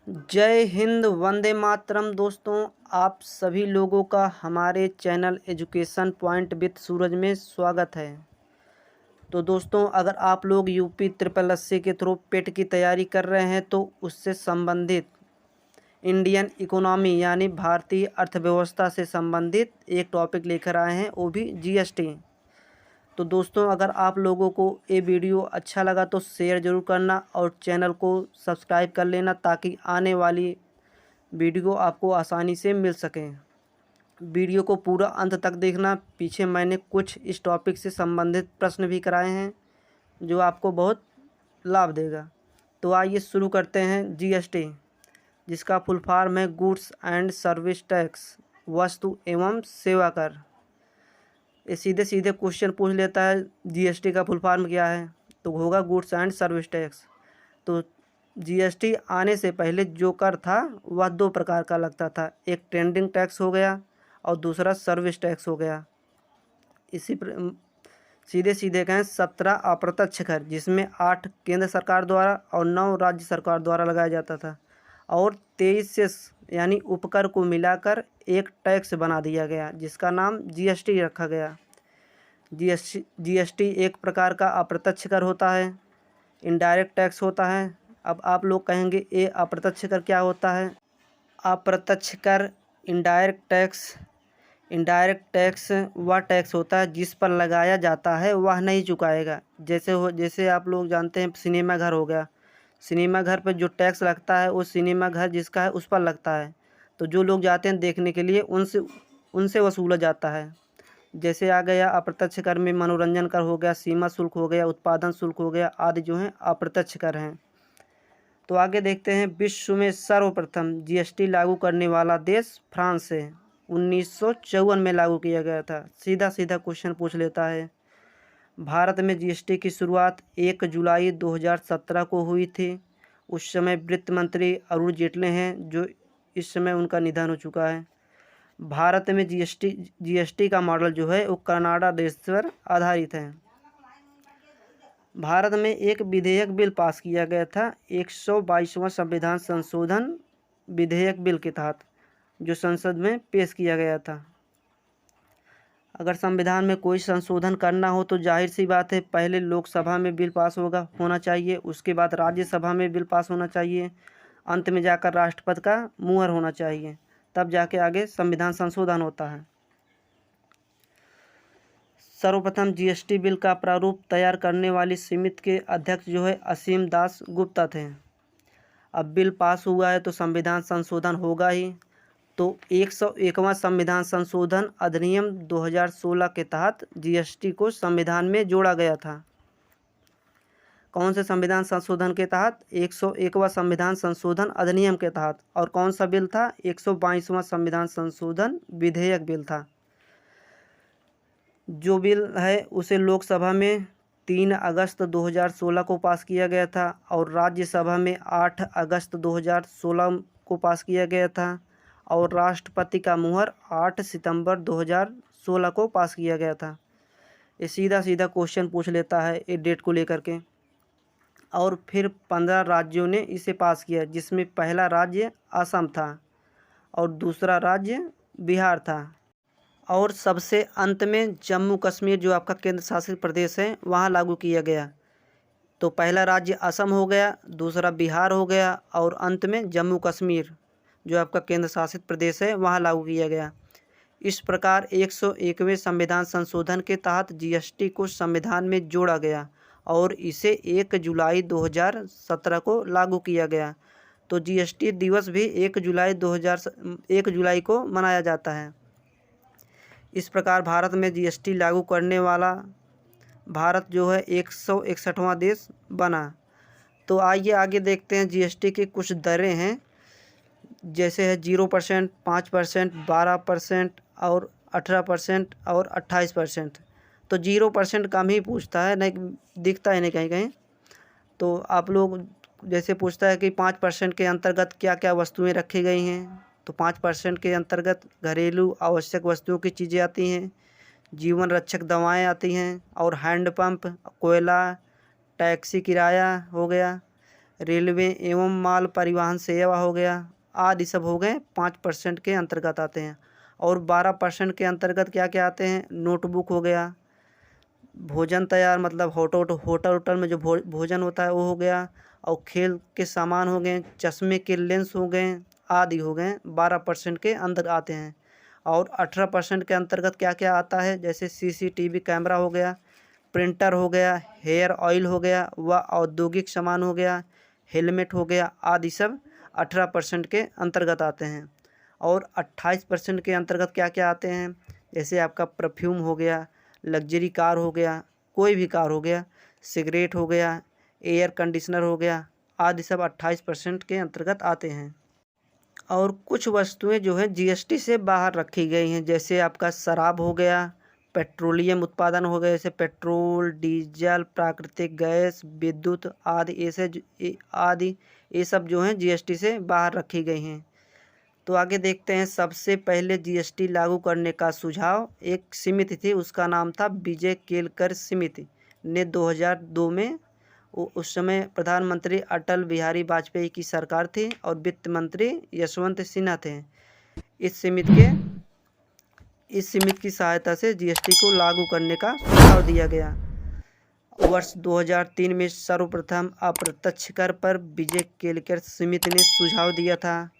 जय हिंद, वंदे मातरम। दोस्तों, आप सभी लोगों का हमारे चैनल एजुकेशन पॉइंट विद सूरज में स्वागत है। तो दोस्तों, अगर आप लोग यूपी ट्रिपल एससी के थ्रू पेट की तैयारी कर रहे हैं तो उससे संबंधित इंडियन इकोनॉमी यानी भारतीय अर्थव्यवस्था से संबंधित एक टॉपिक लेकर आए हैं, वो भी जीएसटी। तो दोस्तों, अगर आप लोगों को ये वीडियो अच्छा लगा तो शेयर ज़रूर करना और चैनल को सब्सक्राइब कर लेना ताकि आने वाली वीडियो आपको आसानी से मिल सकें। वीडियो को पूरा अंत तक देखना। पीछे मैंने कुछ इस टॉपिक से संबंधित प्रश्न भी कराए हैं जो आपको बहुत लाभ देगा। तो आइए शुरू करते हैं। जीएसटी, जिसका फुल फॉर्म है गुड्स एंड सर्विस टैक्स, वस्तु एवं सेवा कर। ये सीधे सीधे क्वेश्चन पूछ लेता है जीएसटी का फुल फॉर्म क्या है, तो होगा गुड्स एंड सर्विस टैक्स। तो जीएसटी आने से पहले जो कर था वह दो प्रकार का लगता था, एक ट्रेडिंग टैक्स हो गया और दूसरा सर्विस टैक्स हो गया। सीधे सीधे कहें 17 अप्रत्यक्ष कर, जिसमें 8 केंद्र सरकार द्वारा और 9 राज्य सरकार द्वारा लगाया जाता था, और 23 सेस यानी उपकर को मिलाकर एक टैक्स बना दिया गया जिसका नाम जीएसटी रखा गया। जीएसटी एक प्रकार का अप्रत्यक्ष कर होता है, इनडायरेक्ट टैक्स होता है। अब आप लोग कहेंगे ये अप्रत्यक्ष कर क्या होता है? अप्रत्यक्ष कर, इनडायरेक्ट टैक्स वह टैक्स होता है जिस पर लगाया जाता है वह नहीं चुकाएगा। जैसे आप लोग जानते हैं सिनेमा घर हो गया, सिनेमा घर पर जो टैक्स लगता है वो सिनेमा घर जिसका है उस पर लगता है। तो जो लोग जाते हैं देखने के लिए उनसे वसूला जाता है। जैसे आ गया अप्रत्यक्ष कर में मनोरंजन कर हो गया, सीमा शुल्क हो गया, उत्पादन शुल्क हो गया, आदि जो हैं अप्रत्यक्ष कर हैं। तो आगे देखते हैं। विश्व में सर्वप्रथम जीएसटी लागू करने वाला देश फ्रांस है। 1954 में लागू किया गया था। सीधा सीधा क्वेश्चन पूछ लेता है। भारत में जीएसटी की शुरुआत 1 जुलाई 2017 को हुई थी। उस समय वित्त मंत्री अरुण जेटली हैं, जो इस समय उनका निधन हो चुका है। भारत में जीएसटी का मॉडल जो है वो कनाडा देश पर आधारित है। भारत में एक विधेयक बिल पास किया गया था 122वां संविधान संशोधन विधेयक बिल के तहत, जो संसद में पेश किया गया था। अगर संविधान में कोई संशोधन करना हो तो जाहिर सी बात है पहले लोकसभा में बिल पास होना चाहिए, उसके बाद राज्यसभा में बिल पास होना चाहिए, अंत में जाकर राष्ट्रपति का मुहर होना चाहिए, तब जाके आगे संविधान संशोधन होता है। सर्वप्रथम जीएसटी बिल का प्रारूप तैयार करने वाली समिति के अध्यक्ष जो है असीम दास गुप्ता थे। अब बिल पास हुआ है तो संविधान संशोधन होगा ही। तो 101वां संविधान संशोधन अधिनियम 2016 के तहत जीएसटी को संविधान में जोड़ा गया था। कौन से संविधान संशोधन के तहत? 101वां संविधान संशोधन अधिनियम के तहत। और कौन सा बिल था? 122वां संविधान संशोधन विधेयक बिल था। जो बिल है उसे लोकसभा में 3 अगस्त 2016 को पास किया गया था और राज्यसभा में 8 अगस्त 2016 को पास किया गया था, और राष्ट्रपति का मुहर 8 सितंबर 2016 को पास किया गया था। ये सीधा सीधा क्वेश्चन पूछ लेता है ये डेट को लेकर के। और फिर 15 राज्यों ने इसे पास किया, जिसमें पहला राज्य असम था और दूसरा राज्य बिहार था, और सबसे अंत में जम्मू कश्मीर जो आपका केंद्र शासित प्रदेश है वहाँ लागू किया गया। तो पहला राज्य असम हो गया, दूसरा बिहार हो गया, और अंत में जम्मू कश्मीर जो आपका केंद्र शासित प्रदेश है वहाँ लागू किया गया। इस प्रकार 101वें संविधान संशोधन के तहत जीएसटी को संविधान में जोड़ा गया और इसे 1 जुलाई 2017 को लागू किया गया। तो जीएसटी दिवस भी 1 जुलाई को मनाया जाता है। इस प्रकार भारत में जीएसटी लागू करने वाला भारत जो है 161वां देश बना। तो आइए आगे देखते हैं। जीएसटी की कुछ दरें हैं, जैसे है 0%, 5%, 12% और 18% और 28%। तो 0% कम ही पूछता है, नहीं दिखता है नहीं कहीं कहीं। तो आप लोग जैसे पूछता है कि 5% के अंतर्गत क्या क्या वस्तुएं रखी गई हैं, तो 5% के अंतर्गत घरेलू आवश्यक वस्तुओं की चीज़ें आती हैं, जीवन रक्षक दवाएं आती हैं, और हैंडपम्प, कोयला, टैक्सी किराया हो गया, रेलवे एवं माल परिवहन सेवा हो गया, आदि सब हो गए 5% के अंतर्गत आते हैं। और 12% के अंतर्गत क्या क्या आते हैं? नोटबुक हो गया, भोजन तैयार मतलब होटल में जो भोजन होता है वो हो गया, और खेल के सामान हो गए, चश्मे के लेंस हो गए, आदि हो गए, 12% के अंदर आते हैं। और 18% के अंतर्गत क्या क्या आता है? जैसे CCTV कैमरा हो गया, प्रिंटर हो गया, हेयर ऑयल हो गया, व औद्योगिक सामान हो गया, हेलमेट हो गया, आदि सब 18% के अंतर्गत आते हैं। और 28% के अंतर्गत क्या क्या आते हैं? जैसे आपका परफ्यूम हो गया, लग्जरी कार हो गया, कोई भी कार हो गया, सिगरेट हो गया, एयर कंडीशनर हो गया, आदि सब 28% के अंतर्गत आते हैं। और कुछ वस्तुएं जो है GST से बाहर रखी गई हैं, जैसे आपका शराब हो गया, पेट्रोलियम उत्पादन हो गए, जैसे पेट्रोल, डीजल, प्राकृतिक गैस, विद्युत आदि ये सब जो हैं GST से बाहर रखी गई हैं। तो आगे देखते हैं। सबसे पहले GST लागू करने का सुझाव एक समिति थी, उसका नाम था विजय केलकर समिति ने 2002 में, उस समय प्रधानमंत्री अटल बिहारी वाजपेयी की सरकार थी और वित्त मंत्री यशवंत सिन्हा थे। इस समिति की सहायता से GST को लागू करने का सुझाव दिया गया। वर्ष 2003 में सर्वप्रथम अप्रत्यक्ष कर पर विजय केलकर समिति ने सुझाव दिया था।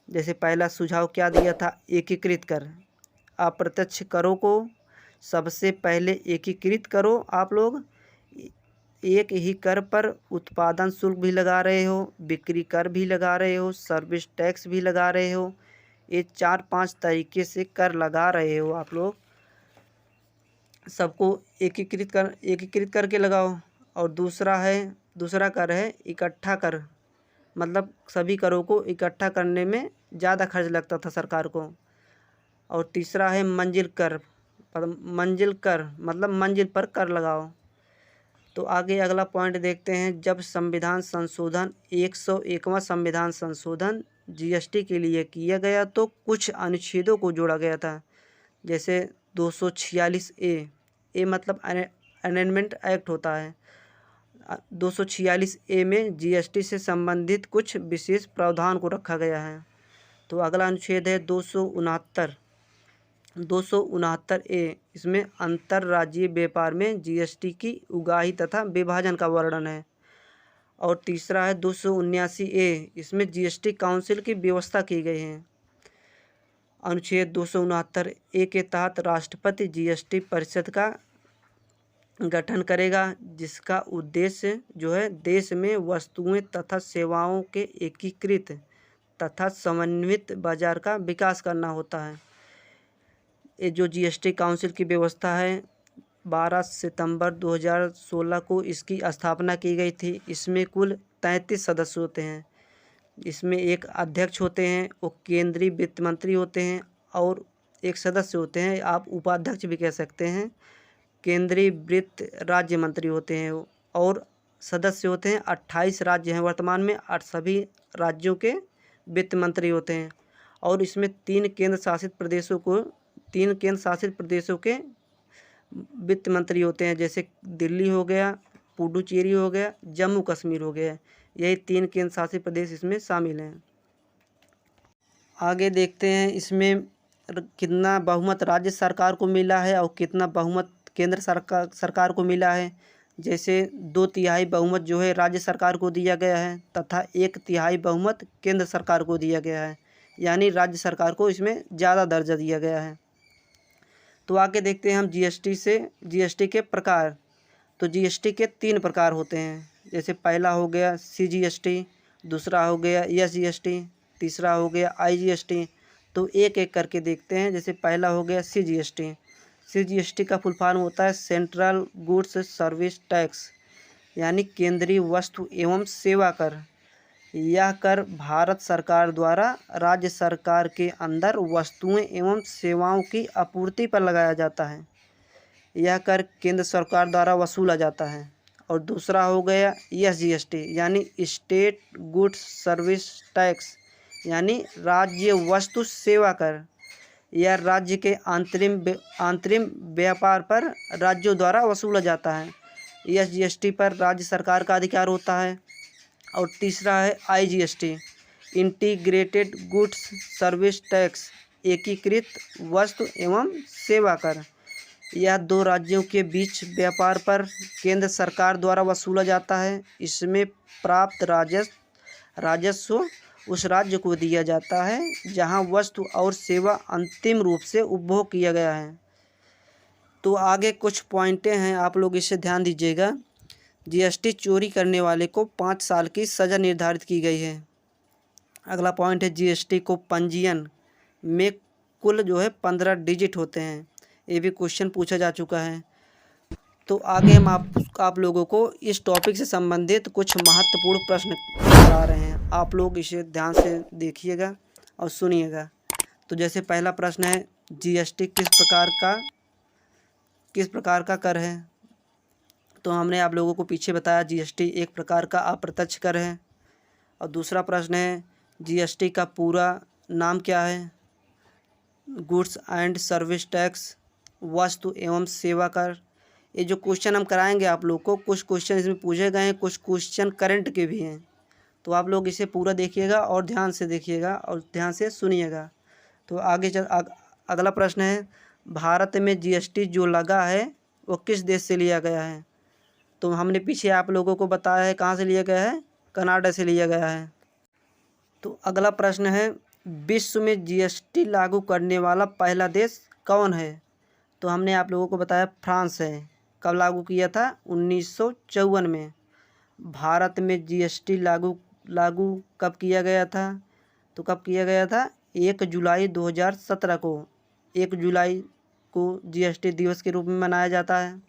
जैसे पहला सुझाव क्या दिया था? एकीकृत कर। अप्रत्यक्ष करों को सबसे पहले एकीकृत करो। आप लोग एक ही कर पर उत्पादन शुल्क भी लगा रहे हो, बिक्री कर भी लगा रहे हो, सर्विस टैक्स भी लगा रहे हो, ये 4-5 तरीके से कर लगा रहे हो आप लोग, सबको एकीकृत करके लगाओ। और दूसरा कर है इकट्ठा कर, मतलब सभी करों को इकट्ठा करने में ज़्यादा खर्च लगता था सरकार को। और तीसरा है मंजिल कर मतलब मंजिल पर कर लगाओ। तो आगे अगला पॉइंट देखते हैं। जब संविधान संशोधन 101वां संविधान संशोधन GST के लिए किया गया तो कुछ अनुच्छेदों को जोड़ा गया था। जैसे 246A मतलब अमेंडमेंट एक्ट होता है। 246A में GST से संबंधित कुछ विशेष प्रावधान को रखा गया है। तो अगला अनुच्छेद है 269A। इसमें अंतर्राज्यीय व्यापार में GST की उगाही तथा विभाजन का वर्णन है। और तीसरा है 279A। इसमें GST काउंसिल की व्यवस्था की गई है। अनुच्छेद 269A के तहत राष्ट्रपति GST परिषद का गठन करेगा, जिसका उद्देश्य जो है देश में वस्तुएं तथा सेवाओं के एकीकृत तथा समन्वित बाजार का विकास करना होता है। ये जो GST काउंसिल की व्यवस्था है 12 सितंबर 2016 को इसकी स्थापना की गई थी। इसमें कुल 33 सदस्य होते हैं। इसमें एक अध्यक्ष होते हैं, वो केंद्रीय वित्त मंत्री होते हैं, और एक सदस्य होते हैं, आप उपाध्यक्ष भी कह सकते हैं, केंद्रीय वित्त राज्य मंत्री होते हैं। और सदस्य होते हैं 28 राज्य हैं वर्तमान में, और सभी राज्यों के वित्त मंत्री होते हैं। और इसमें 3 केंद्र शासित प्रदेशों के वित्त मंत्री होते हैं, जैसे दिल्ली हो गया, पुडुचेरी हो गया, जम्मू कश्मीर हो गया। यही 3 केंद्र शासित प्रदेश इसमें शामिल हैं। आगे देखते हैं इसमें कितना बहुमत राज्य सरकार को मिला है और कितना बहुमत केंद्र सरकार को मिला है। जैसे 2/3 बहुमत जो है राज्य सरकार को दिया गया है तथा 1/3 बहुमत केंद्र सरकार को दिया गया है, यानी राज्य सरकार को इसमें ज़्यादा दर्जा दिया गया है। तो आगे देखते हैं हम GST के प्रकार। तो GST के 3 प्रकार होते हैं। जैसे पहला हो गया CGST, दूसरा हो गया SGST, तीसरा हो गया IGST। तो एक एक करके देखते हैं। जैसे पहला हो गया CGST का फुल फॉर्म होता है सेंट्रल गुड्स सर्विस टैक्स, यानी केंद्रीय वस्तु एवं सेवा कर। यह कर भारत सरकार द्वारा राज्य सरकार के अंदर वस्तुएं एवं सेवाओं की आपूर्ति पर लगाया जाता है। यह कर केंद्र सरकार द्वारा वसूला जाता है। और दूसरा हो गया SGST, यानी स्टेट गुड्स सर्विस टैक्स, यानी राज्य वस्तु सेवा कर। यह राज्य के आंतरिक व्यापार पर राज्यों द्वारा वसूला जाता है। SGST पर राज्य सरकार का अधिकार होता है। और तीसरा है IGST, integrated goods service tax, एकीकृत वस्तु एवं सेवा कर। यह दो राज्यों के बीच व्यापार पर केंद्र सरकार द्वारा वसूला जाता है। इसमें प्राप्त राजस्व उस राज्य को दिया जाता है जहां वस्तु और सेवा अंतिम रूप से उपभोग किया गया है। तो आगे कुछ पॉइंटें हैं, आप लोग इसे ध्यान दीजिएगा। GST चोरी करने वाले को 5 साल की सज़ा निर्धारित की गई है। अगला पॉइंट है GST को पंजीयन में कुल 15 डिजिट होते हैं। ये भी क्वेश्चन पूछा जा चुका है। तो आगे हम आप लोगों को इस टॉपिक से संबंधित कुछ महत्वपूर्ण प्रश्न करा रहे हैं। आप लोग इसे ध्यान से देखिएगा और सुनिएगा। तो जैसे पहला प्रश्न है, GST किस प्रकार का कर है। तो हमने आप लोगों को पीछे बताया GST एक प्रकार का अप्रत्यक्ष कर है। और दूसरा प्रश्न है, GST का पूरा नाम क्या है। गुड्स एंड सर्विस टैक्स, वस्तु एवं सेवा कर। ये जो क्वेश्चन हम कराएंगे आप लोग को, कुछ क्वेश्चन इसमें पूछे गए हैं, कुछ क्वेश्चन करंट के भी हैं। तो आप लोग इसे पूरा देखिएगा और ध्यान से देखिएगा और ध्यान से सुनिएगा। तो अगला प्रश्न है, भारत में GST जो लगा है वो किस देश से लिया गया है। तो हमने पीछे आप लोगों को बताया है कहाँ से लिया गया है, कनाडा से लिया गया है। तो अगला प्रश्न है, विश्व में GST लागू करने वाला पहला देश कौन है। तो हमने आप लोगों को बताया फ्रांस है। कब लागू किया था, 1954 में। भारत में GST लागू कब किया गया था। तो कब किया गया था, 1 जुलाई 2017 को। 1 जुलाई को GST दिवस के रूप में मनाया जाता है।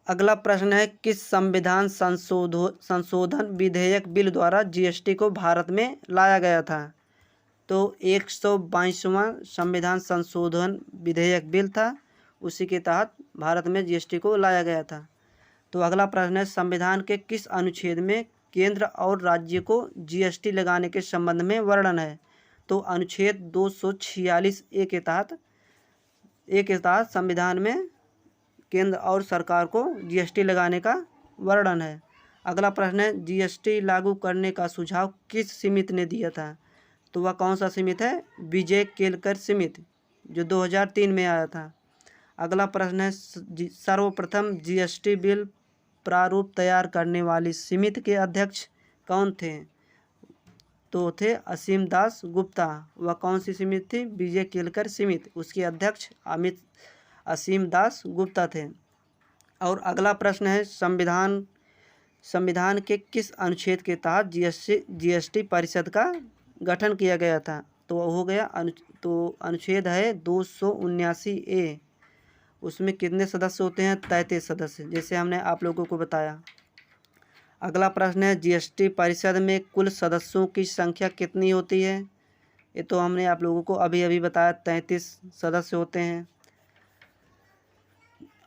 अगला प्रश्न है, किस संविधान संशोधन विधेयक बिल द्वारा GST को भारत में लाया गया था। तो 122वां संविधान संशोधन विधेयक बिल था, उसी के तहत भारत में GST को लाया गया था। तो अगला प्रश्न है, संविधान के किस अनुच्छेद में केंद्र और राज्य को GST लगाने के संबंध में वर्णन है। तो अनुच्छेद 246A के तहत संविधान में केंद्र और सरकार को GST लगाने का वर्णन है। अगला प्रश्न है, GST लागू करने का सुझाव किस समिति ने दिया था। तो वह कौन सा समिति है, विजय केलकर समिति, जो 2003 में आया था। अगला प्रश्न है, सर्वप्रथम GST बिल प्रारूप तैयार करने वाली समिति के अध्यक्ष कौन थे। तो थे असीम दास गुप्ता। वह कौन सी समिति थी, विजय केलकर समिति। उसके अध्यक्ष असीम दास गुप्ता थे। और अगला प्रश्न है, संविधान के किस अनुच्छेद के तहत GST परिषद का गठन किया गया था। तो हो गया अनुच्छेद है 279A। उसमें कितने सदस्य होते हैं, 33 सदस्य, जैसे हमने आप लोगों को बताया। अगला प्रश्न है, GST परिषद में कुल सदस्यों की संख्या कितनी होती है। ये तो हमने आप लोगों को अभी बताया, 33 सदस्य होते हैं।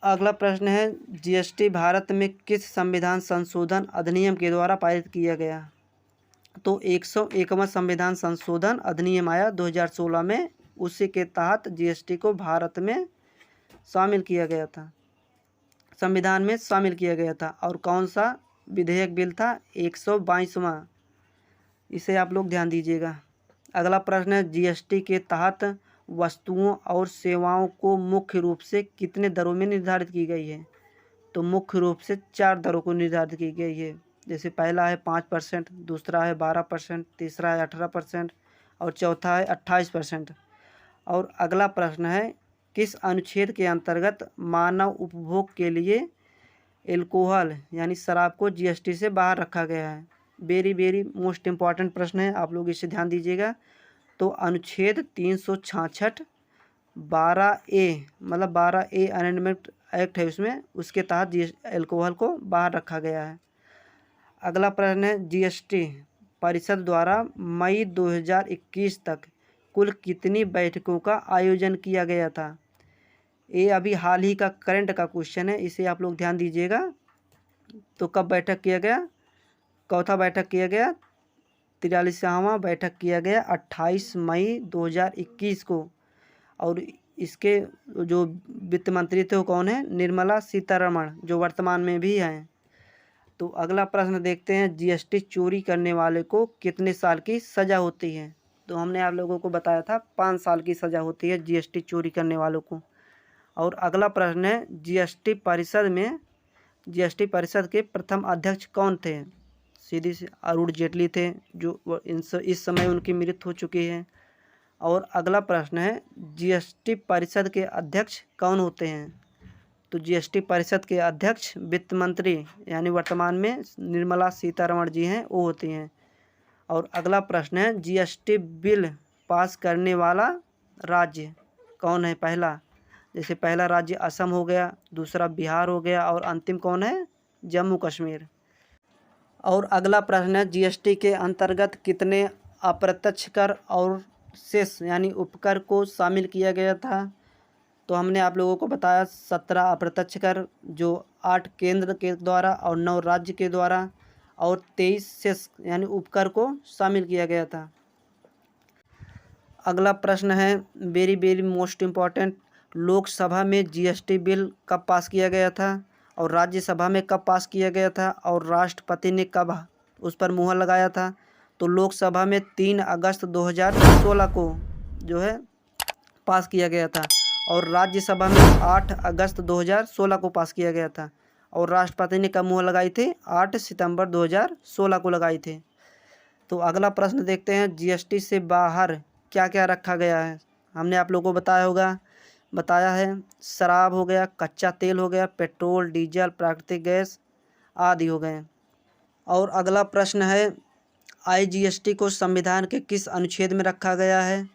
अगला प्रश्न है, GST भारत में किस संविधान संशोधन अधिनियम के द्वारा पारित किया गया। तो 101वां संविधान संशोधन अधिनियम आया 2016 में, उसी के तहत GST को भारत में शामिल किया गया था, संविधान में शामिल किया गया था। और कौन सा विधेयक बिल था, 122वां। इसे आप लोग ध्यान दीजिएगा। अगला प्रश्न है, GST के तहत वस्तुओं और सेवाओं को मुख्य रूप से कितने दरों में निर्धारित की गई है। तो मुख्य रूप से 4 दरों को निर्धारित की गई है। जैसे पहला है 5%, दूसरा है 12%, तीसरा है 18% और चौथा है 28%। और अगला प्रश्न है, किस अनुच्छेद के अंतर्गत मानव उपभोग के लिए एल्कोहल यानी शराब को GST से बाहर रखा गया है। वेरी मोस्ट इम्पॉर्टेंट प्रश्न है, आप लोग इसे ध्यान दीजिएगा। तो अनुच्छेद 366 12A, मतलब 12A अमेंडमेंट एक्ट है उसमें, उसके तहत एल्कोहल को बाहर रखा गया है। अगला प्रश्न है, GST परिषद द्वारा मई 2021 तक कुल कितनी बैठकों का आयोजन किया गया था। ये अभी हाल ही का करंट का क्वेश्चन है, इसे आप लोग ध्यान दीजिएगा। तो कब बैठक किया गया, चौथा बैठक किया गया, 43वां बैठक किया गया 28 मई 2021 को। और इसके जो वित्त मंत्री थे वो कौन है, निर्मला सीतारमण, जो वर्तमान में भी हैं। तो अगला प्रश्न देखते हैं, जीएसटी चोरी करने वाले को कितने साल की सज़ा होती है। तो हमने आप लोगों को बताया था 5 साल की सज़ा होती है जीएसटी चोरी करने वालों को। और अगला प्रश्न है, जीएसटी परिषद के प्रथम अध्यक्ष कौन थे। सीधी सी अरुण जेटली थे, जो इस समय उनकी मृत्यु हो चुकी है। और अगला प्रश्न है, जीएसटी परिषद के अध्यक्ष कौन होते हैं। तो जीएसटी परिषद के अध्यक्ष वित्त मंत्री यानी वर्तमान में निर्मला सीतारमण जी हैं, वो होती हैं। और अगला प्रश्न है, जीएसटी बिल पास करने वाला राज्य कौन है पहला। जैसे पहला राज्य असम हो गया, दूसरा बिहार हो गया, और अंतिम कौन है, जम्मू कश्मीर। और अगला प्रश्न है, जीएसटी के अंतर्गत कितने अप्रत्यक्ष कर और सेस यानी उपकर को शामिल किया गया था। तो हमने आप लोगों को बताया 17 अप्रत्यक्ष कर, जो 8 केंद्र के द्वारा और 9 राज्य के द्वारा, और 23 सेस यानी उपकर को शामिल किया गया था। अगला प्रश्न है, वेरी मोस्ट इम्पॉर्टेंट, लोकसभा में जीएसटी बिल कब पास किया गया था और राज्यसभा में कब पास किया गया था और राष्ट्रपति ने कब उस पर मुहर लगाया था। तो लोकसभा में 3 अगस्त 2016 को जो है पास किया गया था, और राज्यसभा में 8 अगस्त 2016 को पास किया गया था, और राष्ट्रपति ने कब मुहर लगाई थी, 8 सितंबर 2016 को लगाई थी। तो अगला प्रश्न देखते हैं, जीएसटी से बाहर क्या क्या रखा गया है। हमने आप लोगों को बताया है शराब हो गया, कच्चा तेल हो गया, पेट्रोल, डीजल, प्राकृतिक गैस आदि हो गए। और अगला प्रश्न है, आईजीएसटी को संविधान के किस अनुच्छेद में रखा गया है।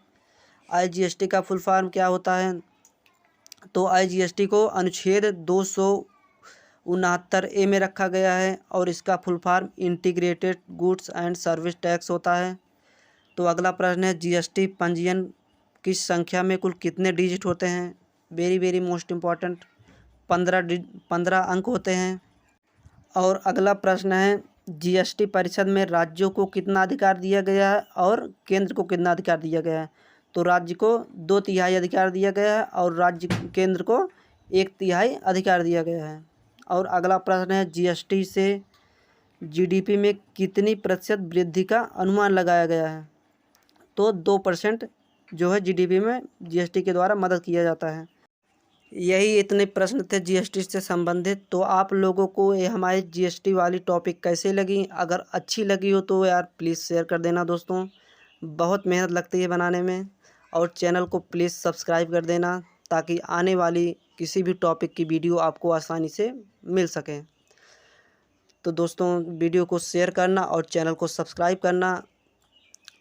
आईजीएसटी का फुल फॉर्म क्या होता है। तो आईजीएसटी को अनुच्छेद 269A में रखा गया है, और इसका full form integrated goods and service tax होता है। तो अगला प्रश्न है, जीएसटी पंजीयन की संख्या में कुल कितने डिजिट होते हैं। वेरी मोस्ट इम्पॉर्टेंट, 15 अंक होते हैं। और अगला प्रश्न है, जीएसटी परिषद में राज्यों को कितना अधिकार दिया गया है और केंद्र को कितना अधिकार दिया गया है। तो राज्य को 2/3 अधिकार दिया गया है, और राज्य केंद्र को 1/3 अधिकार दिया गया है। और अगला प्रश्न है, जीएसटी से जीडीपी में कितनी प्रतिशत वृद्धि का अनुमान लगाया गया है। तो 2% जो है जीडीपी में जीएसटी के द्वारा मदद किया जाता है। यही इतने प्रश्न थे जीएसटी से संबंधित। तो आप लोगों को ये हमारी जीएसटी वाली टॉपिक कैसे लगी। अगर अच्छी लगी हो तो यार प्लीज़ शेयर कर देना दोस्तों, बहुत मेहनत लगती है बनाने में। और चैनल को प्लीज़ सब्सक्राइब कर देना, ताकि आने वाली किसी भी टॉपिक की वीडियो आपको आसानी से मिल सके। तो दोस्तों, वीडियो को शेयर करना और चैनल को सब्सक्राइब करना।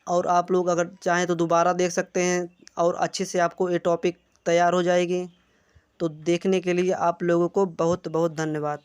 और आप लोग अगर चाहें तो दोबारा देख सकते हैं, और अच्छे से आपको ये टॉपिक तैयार हो जाएगी। तो देखने के लिए आप लोगों को बहुत बहुत धन्यवाद।